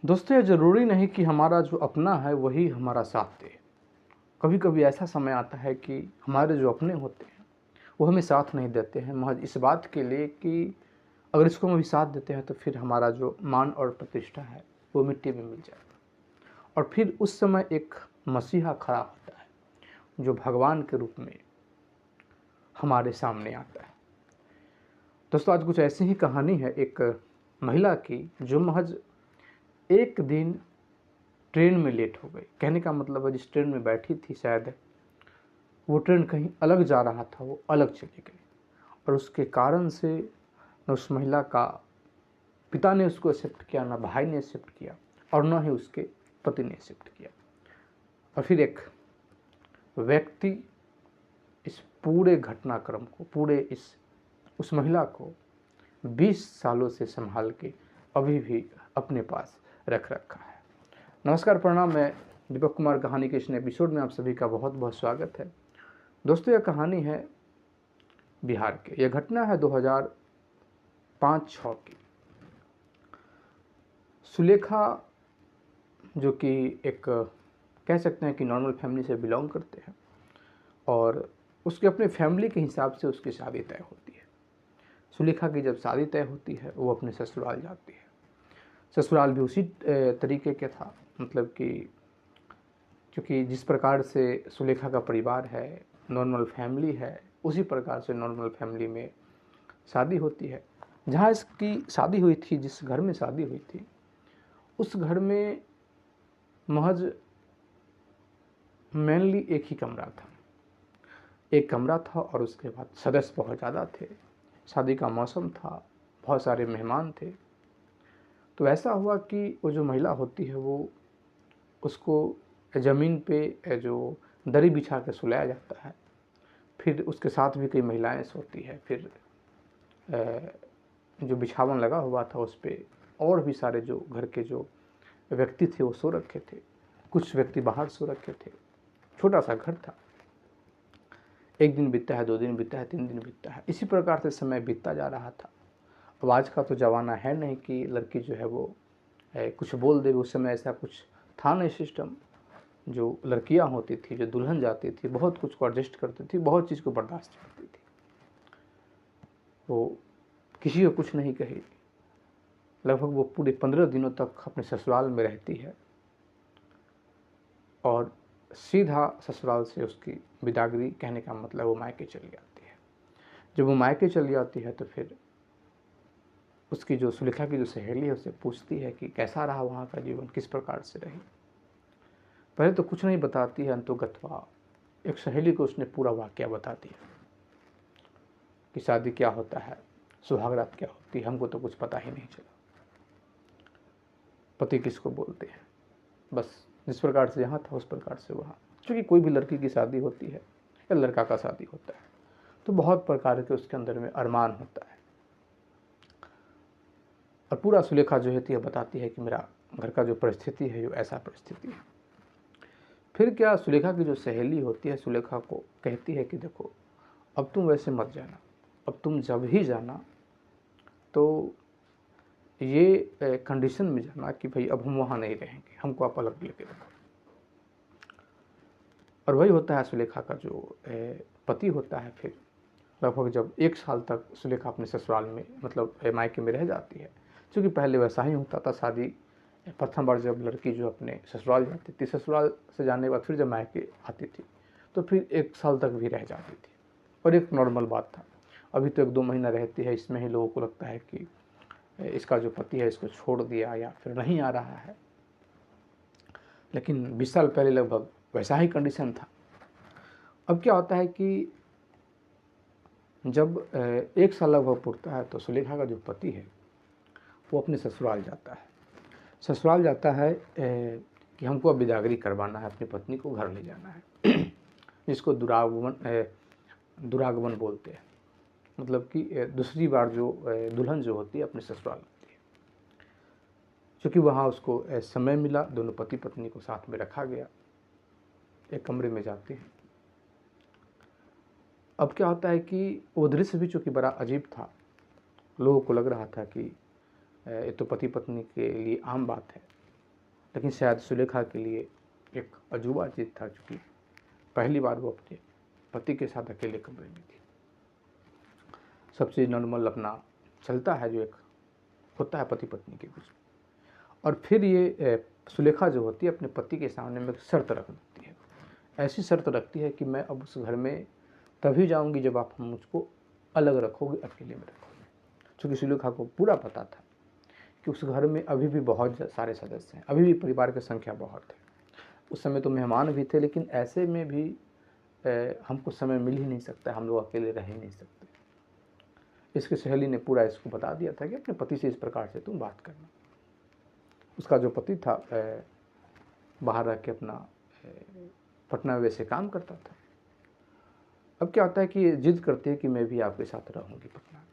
दोस्तों, ये ज़रूरी नहीं कि हमारा जो अपना है वही हमारा साथ दे। कभी कभी ऐसा समय आता है कि हमारे जो अपने होते हैं वो हमें साथ नहीं देते हैं, महज इस बात के लिए कि अगर इसको हम अभी साथ देते हैं तो फिर हमारा जो मान और प्रतिष्ठा है वो मिट्टी में मिल जाएगा। और फिर उस समय एक मसीहा खड़ा होता है जो भगवान के रूप में हमारे सामने आता है। दोस्तों, आज कुछ ऐसी ही कहानी है एक महिला की जो महज एक दिन ट्रेन में लेट हो गई। कहने का मतलब है, जिस ट्रेन में बैठी थी शायद वो ट्रेन कहीं अलग जा रहा था, वो अलग चली गई। और उसके कारण से न उस महिला का पिता ने उसको एक्सेप्ट किया, ना भाई ने एक्सेप्ट किया, और न ही उसके पति ने एक्सेप्ट किया। और फिर एक व्यक्ति इस पूरे घटनाक्रम को, पूरे इस उस महिला को 20 सालों से संभाल के अभी भी अपने पास रख रखा है। नमस्कार, प्रणाम। मैं दीपक कुमार, कहानी के इस एपिसोड में आप सभी का बहुत बहुत स्वागत है। दोस्तों, यह कहानी है बिहार के। यह घटना है 2005-06 की। सुलेखा, जो कि एक कह सकते हैं कि नॉर्मल फैमिली से बिलोंग करते हैं, और उसके अपने फैमिली के हिसाब से उसकी शादी तय होती है। सुलेखा की जब शादी तय होती है वो अपने ससुराल जाती है। ससुराल भी उसी तरीके के था, मतलब कि क्योंकि जिस प्रकार से सुलेखा का परिवार है, नॉर्मल फैमिली है, उसी प्रकार से नॉर्मल फैमिली में शादी होती है। जहाँ इसकी शादी हुई थी, जिस घर में शादी हुई थी, उस घर में महज मेनली एक ही कमरा था। एक कमरा था और उसके बाद सदस्य बहुत ज़्यादा थे। शादी का मौसम था, बहुत सारे मेहमान थे। तो ऐसा हुआ कि वो जो महिला होती है वो उसको ज़मीन पे जो दरी बिछा के सुलाया जाता है। फिर उसके साथ भी कई महिलाएं सोती है। फिर जो बिछावन लगा हुआ था उस पर और भी सारे जो घर के जो व्यक्ति थे वो सो रखे थे। कुछ व्यक्ति बाहर सो रखे थे। छोटा सा घर था। एक दिन बीतता है, 2 दिन बीतता है, 3 दिन बीतता है। इसी प्रकार से समय बीतता जा रहा था। अब आज का तो ज़माना है नहीं कि लड़की जो है वो कुछ बोल दे। उस समय ऐसा कुछ था नहीं सिस्टम। जो लड़कियां होती थी, जो दुल्हन जाती थी, बहुत कुछ को एडजस्ट करती थी, बहुत चीज़ को बर्दाश्त करती थी। वो किसी को कुछ नहीं कही। लगभग वो पूरे 15 दिनों तक अपने ससुराल में रहती है और सीधा ससुराल से उसकी बिदागरी, कहने का मतलब वो मायके चली जाती है। जब वो मायके चली जाती है तो फिर उसकी जो सुलेखा की जो सहेली है उससे पूछती है कि कैसा रहा वहाँ का जीवन, किस प्रकार से रही। पहले तो कुछ नहीं बताती है, अंतोगत्वा एक सहेली को उसने पूरा वाकया बता दिया कि शादी क्या होता है, सुहागरात क्या होती है, हमको तो कुछ पता ही नहीं चला। पति किसको बोलते हैं, बस जिस प्रकार से यहाँ था उस प्रकार से वहाँ। क्योंकि कोई भी लड़की की शादी होती है या लड़का का शादी होता है तो बहुत प्रकार के उसके अंदर में अरमान होता है। और पूरा सुलेखा जो है बताती है कि मेरा घर का जो परिस्थिति है वो ऐसा परिस्थिति है। फिर क्या, सुलेखा की जो सहेली होती है सुलेखा को कहती है कि देखो, अब तुम वैसे मत जाना। अब तुम जब ही जाना तो ये कंडीशन में जाना कि भाई अब हम वहाँ नहीं रहेंगे, हमको आप अलग लेके रखो। और वही होता है, सुलेखा का जो पति होता है फिर लगभग जब 1 साल तक सुलेखा अपने ससुराल में, मतलब मायके में रह जाती है। क्योंकि पहले वैसा ही होता था, शादी प्रथम बार जब लड़की जो अपने ससुराल जाती थी, ससुराल से जाने के बाद फिर जब मायके आती थी तो फिर 1 साल तक भी रह जाती थी, और एक नॉर्मल बात था। अभी तो 1-2 महीना रहती है, इसमें ही लोगों को लगता है कि इसका जो पति है इसको छोड़ दिया या फिर नहीं आ रहा है। लेकिन 20 साल पहले लगभग वैसा ही कंडीशन था। अब क्या होता है कि जब 1 साल लगभग पूरता है तो सुलेखा का जो पति है वो अपने ससुराल जाता है। ससुराल जाता है कि हमको अब बिदागरी करवाना है, अपनी पत्नी को घर ले जाना है जिसको दुरागमन बोलते हैं। मतलब कि दूसरी बार जो दुल्हन जो होती है अपने ससुराल आती है। क्योंकि वहाँ उसको समय मिला, दोनों पति पत्नी को साथ में रखा गया, एक कमरे में जाते हैं। अब क्या होता है कि वो दृश्य भी चूँकि बड़ा अजीब था, लोगों को लग रहा था कि ये तो पति पत्नी के लिए आम बात है लेकिन शायद सुलेखा के लिए एक अजूबा चीज़ था, चूँकि पहली बार वो अपने पति के साथ अकेले कमरे में थी। सब चीज़ नॉर्मल अपना चलता है, जो एक होता है पति पत्नी के बीच में। और फिर ये सुलेखा जो होती है अपने पति के सामने में एक शर्त रख देती है। ऐसी शर्त रखती है कि मैं अब उस घर में तभी जाऊंगी जब आप मुझको अलग रखोगे, अकेले में रखोगे। चूँकि सुलेखा को पूरा पता था कि उस घर में अभी भी बहुत सारे सदस्य हैं, अभी भी परिवार की संख्या बहुत है। उस समय तो मेहमान भी थे, लेकिन ऐसे में भी हमको समय मिल ही नहीं सकता, हम लोग अकेले रह ही नहीं सकते। इसकी सहेली ने पूरा इसको बता दिया था कि अपने पति से इस प्रकार से तुम बात करना। उसका जो पति था बाहर रह के अपना पटना में वैसे काम करता था। अब क्या होता है कि जिद करती है कि मैं भी आपके साथ रहूँगी पटना में।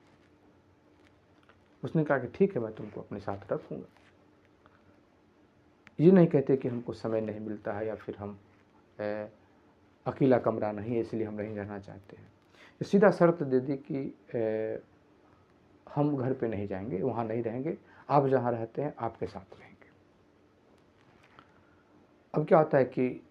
उसने कहा कि ठीक है, मैं तुमको अपने साथ रखूँगा। ये नहीं कहते कि हमको समय नहीं मिलता है या फिर हम अकेला कमरा नहीं है इसलिए हम नहीं रहना चाहते हैं। सीधा शर्त दे दी कि हम घर पे नहीं जाएंगे, वहाँ नहीं रहेंगे, आप जहाँ रहते हैं आपके साथ रहेंगे। अब क्या होता है कि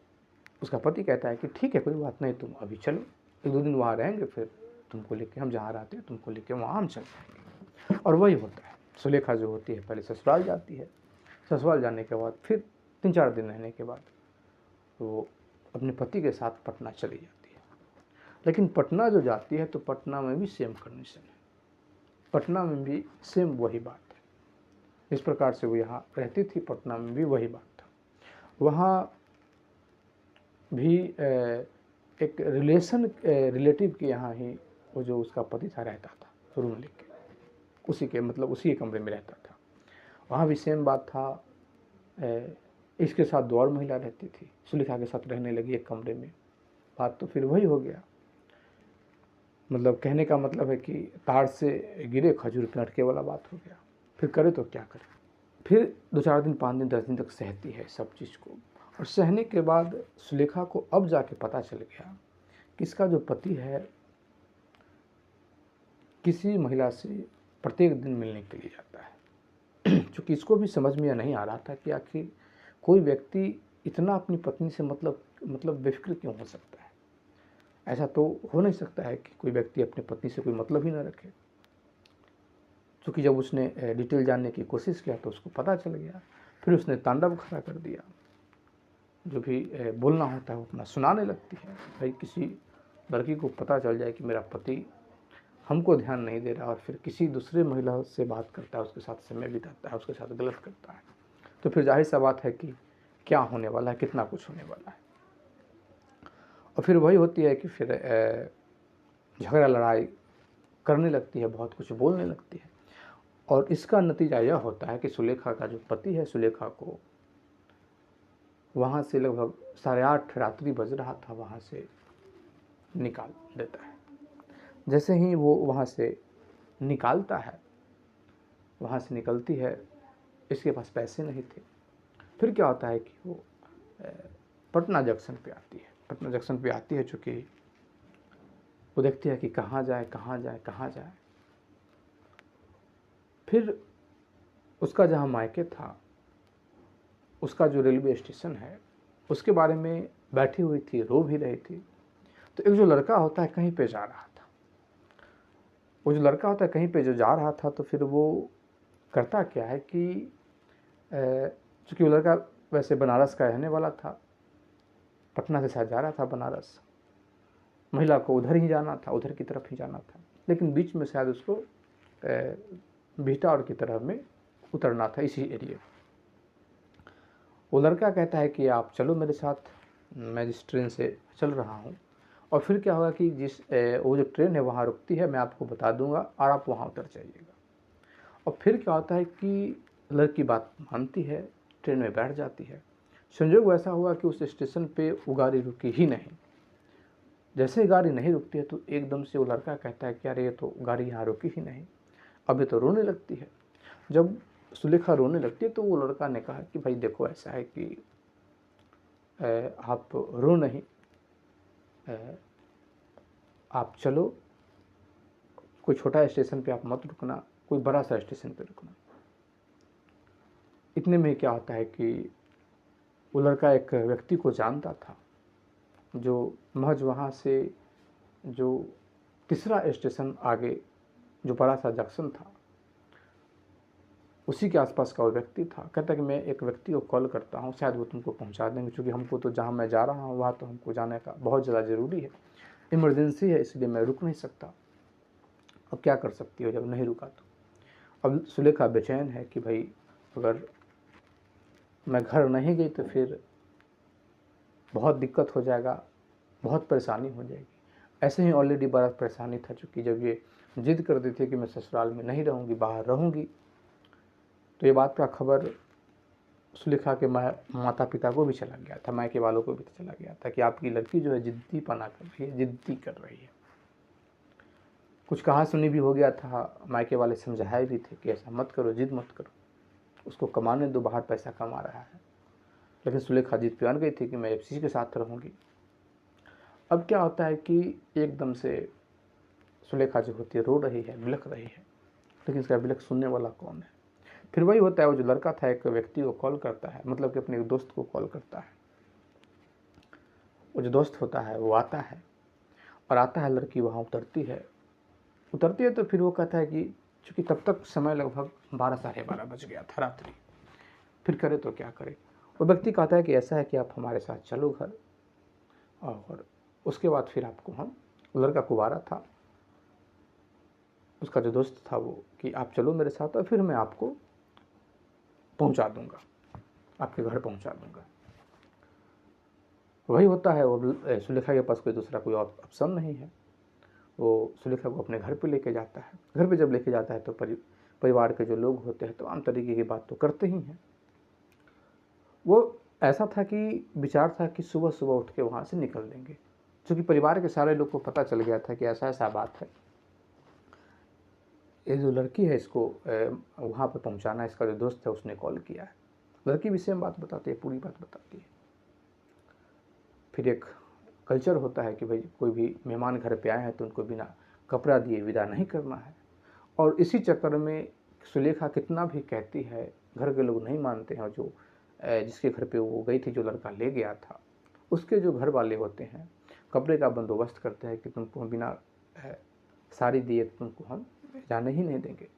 उसका पति कहता है कि ठीक है, कोई बात नहीं, तुम अभी चलो, 1-2 दिन वहाँ रहेंगे, फिर तुमको लेके हम जहाँ रहते हैं तुमको लेके वहाँ हम चल जाएंगे। और वही होता है। सुलेखा जो होती है पहले ससुराल जाती है, ससुराल जाने के बाद फिर 3-4 दिन रहने के बाद वो अपने पति के साथ पटना चली जाती है। लेकिन पटना जो जाती है तो पटना में भी सेम कंडीशन है, पटना में भी सेम वही बात है। इस प्रकार से वो यहाँ रहती थी, पटना में भी वही बात था। वहाँ भी एक रिलेटिव के यहाँ ही वो जो उसका पति था रहता था, रूम लेके, उसी के मतलब उसी के कमरे में रहता था। वहाँ भी सेम बात था। इसके साथ 2 और महिला रहती थी, सुलेखा के साथ रहने लगी एक कमरे में। बात तो फिर वही हो गया, मतलब कहने का मतलब है कि तार से गिरे खजूर पे लटके वाला बात हो गया। फिर करे तो क्या करे। फिर 2-4 दिन, 5 दिन, 10 दिन तक सहती है सब चीज़ को। और सहने के बाद सुलेखा को अब जाके पता चल गया कि इसका जो पति है किसी महिला से प्रत्येक दिन मिलने के लिए जाता है। चूँकि इसको भी समझ में नहीं आ रहा था कि आखिर कोई व्यक्ति इतना अपनी पत्नी से मतलब बेफिक्र क्यों हो सकता है। ऐसा तो हो नहीं सकता है कि कोई व्यक्ति अपनी पत्नी से कोई मतलब ही ना रखे। चूँकि जब उसने डिटेल जानने की कोशिश किया तो उसको पता चल गया। फिर उसने तांडव खड़ा कर दिया, जो भी बोलना होता है वो अपना सुनाने लगती है। भाई किसी लड़की को पता चल जाए कि मेरा पति हमको ध्यान नहीं दे रहा और फिर किसी दूसरे महिला से बात करता है, उसके साथ समय बिताता है, उसके साथ गलत करता है, तो फिर जाहिर सा बात है कि क्या होने वाला है, कितना कुछ होने वाला है। और फिर वही होती है कि फिर झगड़ा लड़ाई करने लगती है, बहुत कुछ बोलने लगती है। और इसका नतीजा यह होता है कि सुलेखा का जो पति है, सुलेखा को वहाँ से लगभग 8:30 रात्रि बज रहा था, वहाँ से निकाल देता है। जैसे ही वो वहाँ से निकालता है, वहाँ से निकलती है, इसके पास पैसे नहीं थे। फिर क्या होता है कि वो पटना जंक्शन पे आती है। पटना जंक्शन पे आती है, चूँकि वो देखती है कि कहाँ जाए कहाँ जाए कहाँ जाए। फिर उसका जहाँ मायके था, उसका जो रेलवे स्टेशन है, उसके बारे में बैठी हुई थी, रो भी रही थी। तो एक जो लड़का होता है कहीं पे जा रहा था, वो जो लड़का होता है कहीं पे जो जा रहा था, तो फिर वो करता क्या है कि चूँकि वो लड़का वैसे बनारस का रहने वाला था, पटना से शायद जा रहा था बनारस, महिला को उधर ही जाना था, उधर की तरफ ही जाना था, लेकिन बीच में शायद उसको बिहटा की तरफ में उतरना था, इसी एरिया। वो लड़का कहता है कि आप चलो मेरे साथ, मैं जिस ट्रेन से चल रहा हूँ। और फिर क्या होगा कि वो जो ट्रेन है वहाँ रुकती है, मैं आपको बता दूंगा और आप वहाँ उतर जाइएगा। और फिर क्या होता है कि लड़की बात मानती है, ट्रेन में बैठ जाती है। संयोग ऐसा हुआ कि उस स्टेशन पे वो गाड़ी रुकी ही नहीं। जैसे ही गाड़ी नहीं रुकती है तो एकदम से वो लड़का कहता है कि अरे ये तो गाड़ी यहाँ रुकी ही नहीं। अब ये तो रोने लगती है। जब सुलेखा रोने लगती है तो वो लड़का ने कहा कि भाई देखो, ऐसा है कि आप रो नहीं, आप चलो, कोई छोटा स्टेशन पे आप मत रुकना, कोई बड़ा सा स्टेशन पे रुकना। इतने में क्या होता है कि वो लड़का एक व्यक्ति को जानता था जो महज वहाँ से जो तीसरा स्टेशन आगे जो बड़ा सा जंक्शन था उसी के आसपास का वो व्यक्ति था। कहता कि मैं एक व्यक्ति को कॉल करता हूँ, शायद वो तुमको पहुँचा देंगे, क्योंकि हमको तो जहाँ मैं जा रहा हूँ वहाँ तो हमको जाने का बहुत ज़्यादा ज़रूरी है, इमरजेंसी है, इसलिए मैं रुक नहीं सकता। अब क्या कर सकती हो जब नहीं रुका तो। अब सुलेखा बेचैन है कि भाई अगर मैं घर नहीं गई तो फिर बहुत दिक्कत हो जाएगा, बहुत परेशानी हो जाएगी। ऐसे ही ऑलरेडी बड़ा परेशानी था, चूँकि जब ये जिद कर दी थी कि मैं ससुराल में नहीं रहूँगी, बाहर रहूँगी, तो ये बात का खबर सुलेखा के माता पिता को भी चला गया था, मायके वालों को भी चला गया था कि आपकी लड़की जो है जिद्दी पना कर रही है, जिद्दी कर रही है। कुछ कहा सुनी भी हो गया था, मायके वाले समझाए भी थे कि ऐसा मत करो, जिद मत करो, उसको कमाने दो, बाहर पैसा कमा रहा है। लेकिन सुलेखा जिद पे अड़ गई थी कि मैं इसी के साथ रहूँगी। अब क्या होता है कि एकदम से सुलेखा जो होती है रो रही है, बिलख रही है, लेकिन इसका बिलख सुनने वाला कौन है। फिर वही होता है, वो जो लड़का था एक व्यक्ति को कॉल करता है, मतलब कि अपने दोस्त को कॉल करता है। वो जो दोस्त होता है वो आता है, और आता है, लड़की वहाँ उतरती है तो फिर वो कहता है कि चूँकि तब तक समय लगभग 12 साढ़े 12 बज गया था रात्रि, फिर करे तो क्या करे। वो व्यक्ति कहता है कि ऐसा है कि आप हमारे साथ चलो घर, और उसके बाद फिर आपको हम, लड़का कुंवारा था, उसका जो दोस्त था वो, कि आप चलो मेरे साथ और फिर मैं आपको पहुंचा दूंगा, आपके घर पहुंचा दूंगा। वही होता है, वो सुलेखा के पास कोई और ऑप्शन नहीं है। वो सुलेखा को अपने घर पे लेके जाता है। घर पे जब लेके जाता है तो परिवार के जो लोग होते हैं तो आम तरीके की बात तो करते ही हैं। वो ऐसा था कि विचार था कि सुबह सुबह उठ के वहाँ से निकल देंगे, क्योंकि परिवार के सारे लोग को पता चल गया था कि ऐसा ऐसा बात है, ये जो लड़की है इसको वहाँ पे पहुँचाना, इसका जो दोस्त है उसने कॉल किया है। लड़की भी सेम बात बताती है, पूरी बात बताती है। फिर एक कल्चर होता है कि भाई कोई भी मेहमान घर पे आए हैं तो उनको बिना कपड़ा दिए विदा नहीं करना है, और इसी चक्कर में सुलेखा कितना भी कहती है, घर के लोग नहीं मानते हैं। और जो जिसके घर पे वो गई थी, जो लड़का ले गया था, उसके जो घर वाले होते हैं कपड़े का बंदोबस्त करते हैं कि तुमको बिना साड़ी दिए तुमको हम जाने ही नहीं देंगे।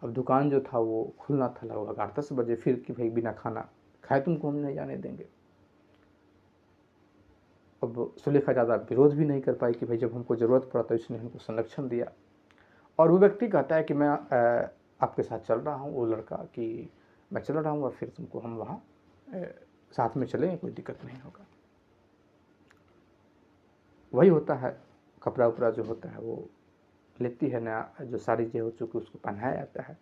अब दुकान जो था वो खुलना था लगभग 8-10 बजे, फिर कि भाई बिना खाना खाए तुमको हम नहीं जाने देंगे। अब सुलेखा ज़्यादा विरोध भी नहीं कर पाई कि भाई जब हमको ज़रूरत पड़ा तो इसने हमको संरक्षण दिया। और वो व्यक्ति कहता है कि मैं आपके साथ चल रहा हूँ, वो लड़का कि मैं चल रहा हूँ और फिर तुमको हम वहाँ साथ में चलेंगे, कोई दिक्कत नहीं होगा। वही होता है, कपड़ा उपड़ा जो होता है वो लेती है, नया जो साड़ी जो हो चुकी उसको पहनाया जाता है।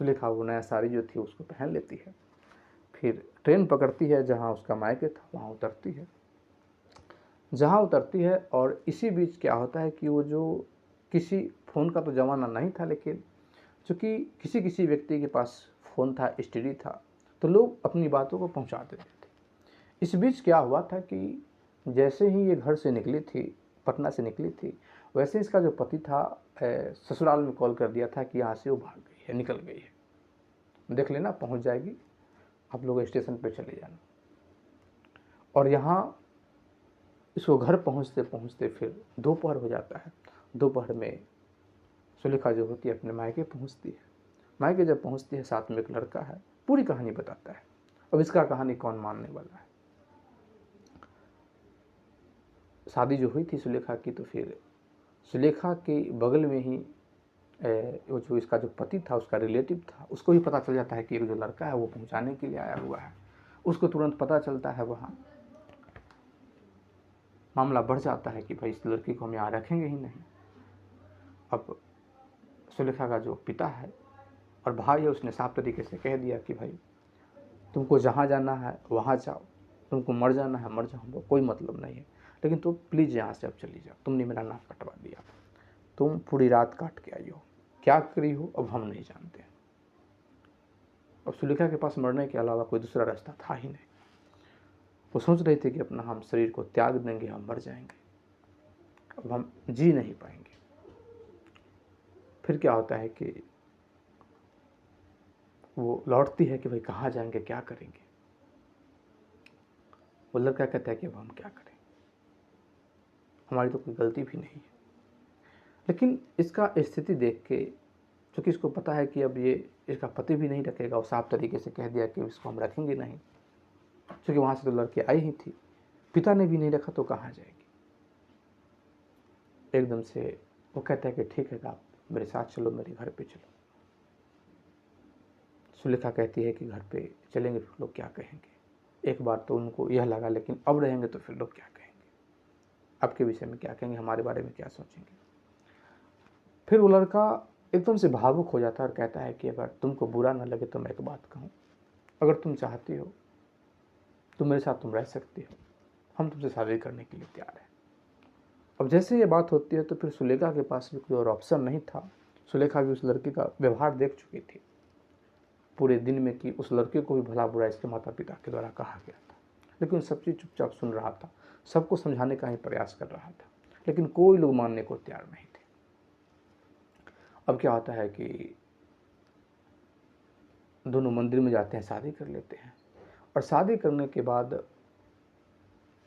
सुलेखा वो नया साड़ी जो थी उसको पहन लेती है, फिर ट्रेन पकड़ती है, जहाँ उसका मायके था वहाँ उतरती है। जहाँ उतरती है, और इसी बीच क्या होता है कि वो जो किसी फ़ोन का तो ज़माना नहीं था, लेकिन चूँकि किसी किसी व्यक्ति के पास फ़ोन था, एसटीडी था, तो लोग अपनी बातों को पहुँचा देते थे। इस बीच क्या हुआ था कि जैसे ही ये घर से निकली थी, पटना से निकली थी, वैसे इसका जो पति था ससुराल में कॉल कर दिया था कि यहाँ से वो भाग गई है, निकल गई है, देख लेना पहुँच जाएगी, आप लोग स्टेशन पे चले जाना। और यहाँ इसको घर पहुँचते पहुँचते फिर दोपहर हो जाता है। दोपहर में सुलेखा जो होती है अपने मायके पहुँचती है। मायके जब पहुँचती है, साथ में एक लड़का है, पूरी कहानी बताता है। अब इसका कहानी कौन मानने वाला है। शादी जो हुई थी सुलेखा की, तो फिर सुलेखा के बगल में ही वो जो इसका जो पति था, उसका रिलेटिव था, उसको भी पता चल जाता है कि एक जो लड़का है वो पहुंचाने के लिए आया हुआ है। उसको तुरंत पता चलता है, वहाँ मामला बढ़ जाता है कि भाई इस लड़की को हम यहाँ रखेंगे ही नहीं। अब सुलेखा का जो पिता है और भाई है, उसने साफ तरीके से कह दिया कि भाई तुमको जहाँ जाना है वहाँ जाओ, तुमको मर जाना है मर जाओ, हमको कोई मतलब नहीं है, लेकिन तुम प्लीज़ यहाँ से अब चली जाओ, तुमने मेरा नाक कटवा दिया, तुम पूरी रात काट के आई हो, क्या करी हो अब हम नहीं जानते। अब सुलेखा के पास मरने के अलावा कोई दूसरा रास्ता था ही नहीं। वो सोच रहे थे कि अपना हम शरीर को त्याग देंगे, हम मर जाएंगे, अब हम जी नहीं पाएंगे। फिर क्या होता है कि वो लौटती है कि भाई कहाँ जाएंगे, क्या करेंगे। वो लड़का कहता है कि अब हम क्या करें, हमारी तो कोई गलती भी नहीं है। लेकिन इसका स्थिति देख के, चूँकि इसको पता है कि अब ये इसका पति भी नहीं रखेगा, और साफ तरीके से कह दिया कि इसको हम रखेंगे नहीं, क्योंकि वहाँ से तो लड़की आई ही थी, पिता ने भी नहीं रखा तो कहाँ जाएगी। एकदम से वो कहता है कि ठीक है, आप मेरे साथ चलो, मेरे घर पे चलो। सुलेखा कहती है कि घर पे चलेंगे फिर लोग क्या कहेंगे। एक बार तो उनको यह लगा, लेकिन अब रहेंगे तो फिर लोग क्या कहेंगे, आपके विषय में क्या कहेंगे, हमारे बारे में क्या सोचेंगे। फिर वो लड़का एकदम से भावुक हो जाता है और कहता है कि अगर तुमको बुरा ना लगे तो मैं एक बात कहूँ, अगर तुम चाहती हो तो मेरे साथ तुम रह सकती हो, हम तुमसे शादी करने के लिए तैयार हैं। अब जैसे ये बात होती है तो फिर सुलेखा के पास भी कोई और ऑप्शन नहीं था। सुलेखा भी उस लड़के का व्यवहार देख चुकी थी पूरे दिन में, कि उस लड़के को भी भला बुरा इसके माता पिता के द्वारा कहा गया था, लेकिन सब चीज़ चुपचाप सुन रहा था, सबको समझाने का ही प्रयास कर रहा था, लेकिन कोई लोग मानने को तैयार नहीं थे। अब क्या होता है कि दोनों मंदिर में जाते हैं, शादी कर लेते हैं, और शादी करने के बाद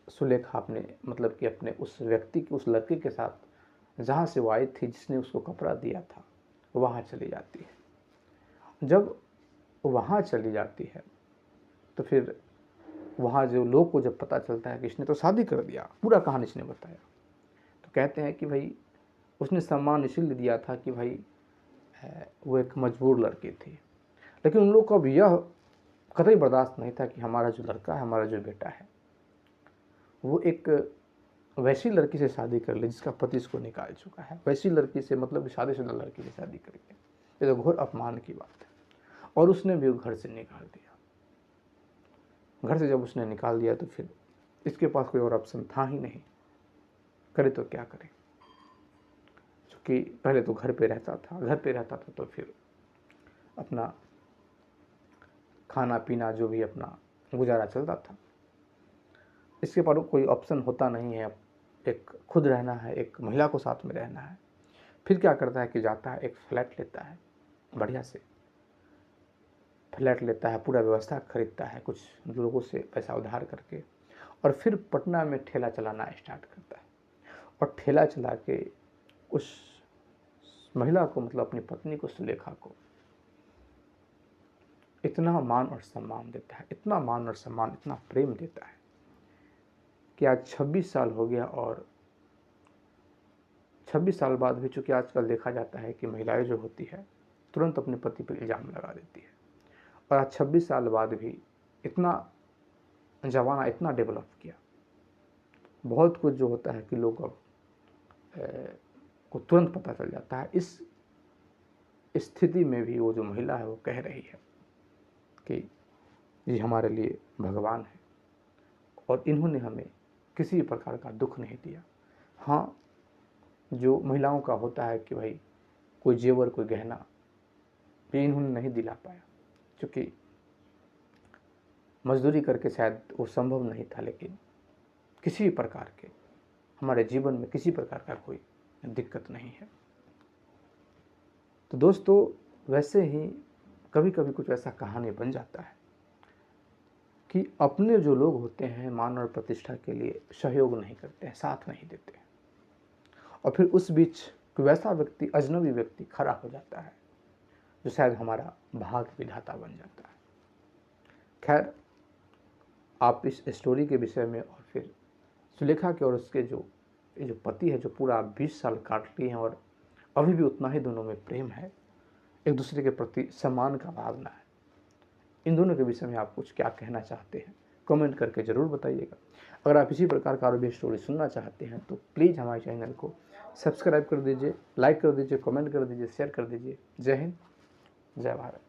सुलेखा अपने मतलब कि अपने उस व्यक्ति के, उस लड़के के साथ जहाँ से वो आई थी, जिसने उसको कपड़ा दिया था, वहाँ चली जाती है। जब वहाँ चली जाती है तो फिर वहाँ जो लोग को जब पता चलता है कि इसने तो शादी कर दिया, पूरा कहानी इसने बताया, तो कहते हैं कि भाई उसने सम्मान इसलिए दिया था कि भाई वो एक मजबूर लड़की थी। लेकिन उन लोग को अब यह कतई बर्दाश्त नहीं था कि हमारा जो लड़का है, हमारा जो बेटा है, वो एक वैसी लड़की से शादी कर ले जिसका पति इसको निकाल चुका है, वैसी लड़की से, मतलब शादीशुदा लड़की से शादी करके। ये तो घोर अपमान की बात है। और उसने भी घर से निकाल दिया। घर से जब उसने निकाल दिया तो फिर इसके पास कोई और ऑप्शन था ही नहीं, करे तो क्या करे। क्योंकि पहले तो घर पे रहता था, तो फिर अपना खाना पीना जो भी अपना गुजारा चलता था। इसके पर कोई ऑप्शन होता नहीं है, एक खुद रहना है, एक महिला को साथ में रहना है। फिर क्या करता है कि जाता है, एक फ्लैट लेता है, बढ़िया से फ्लैट लेता है, पूरा व्यवस्था खरीदता है कुछ लोगों से पैसा उधार करके, और फिर पटना में ठेला चलाना स्टार्ट करता है। और ठेला चला के उस महिला को, मतलब अपनी पत्नी को, सुलेखा को इतना मान और सम्मान देता है, इतना मान और सम्मान, इतना प्रेम देता है कि आज 26 साल हो गया, और 26 साल बाद भी, चूँकि आजकल देखा जाता है कि महिलाएं जो होती है तुरंत अपने पति पर इल्ज़ाम लगा देती है, और आज 26 साल बाद भी इतना ज़माना इतना डेवलप किया, बहुत कुछ जो होता है कि लोग अब को तुरंत पता चल जाता है। इस स्थिति में भी वो जो महिला है वो कह रही है कि ये हमारे लिए भगवान है, और इन्होंने हमें किसी प्रकार का दुख नहीं दिया। हाँ, जो महिलाओं का होता है कि भाई कोई जेवर, कोई गहना, ये इन्होंने नहीं दिला पाया, क्योंकि मजदूरी करके शायद वो संभव नहीं था, लेकिन किसी प्रकार के हमारे जीवन में किसी प्रकार का कोई दिक्कत नहीं है। तो दोस्तों, वैसे ही कभी कभी कुछ ऐसा कहानी बन जाता है कि अपने जो लोग होते हैं मान और प्रतिष्ठा के लिए सहयोग नहीं करते हैं, साथ नहीं देते हैं, और फिर उस बीच कोई वैसा व्यक्ति, अजनबी व्यक्ति खड़ा हो जाता है जो शायद हमारा भाग्य विधाता बन जाता है। खैर, आप इस स्टोरी के विषय में, और फिर सुलेखा के और उसके जो पति है, जो पूरा 20 साल काट लिए हैं और अभी भी उतना ही दोनों में प्रेम है, एक दूसरे के प्रति सम्मान का भावना है, इन दोनों के विषय में आप कुछ क्या कहना चाहते हैं, कमेंट करके ज़रूर बताइएगा। अगर आप इसी प्रकार का और भी स्टोरी सुनना चाहते हैं तो प्लीज़ हमारे चैनल को सब्सक्राइब कर दीजिए, लाइक कर दीजिए, कमेंट कर दीजिए, शेयर कर दीजिए। जय हिंद, जय भारत।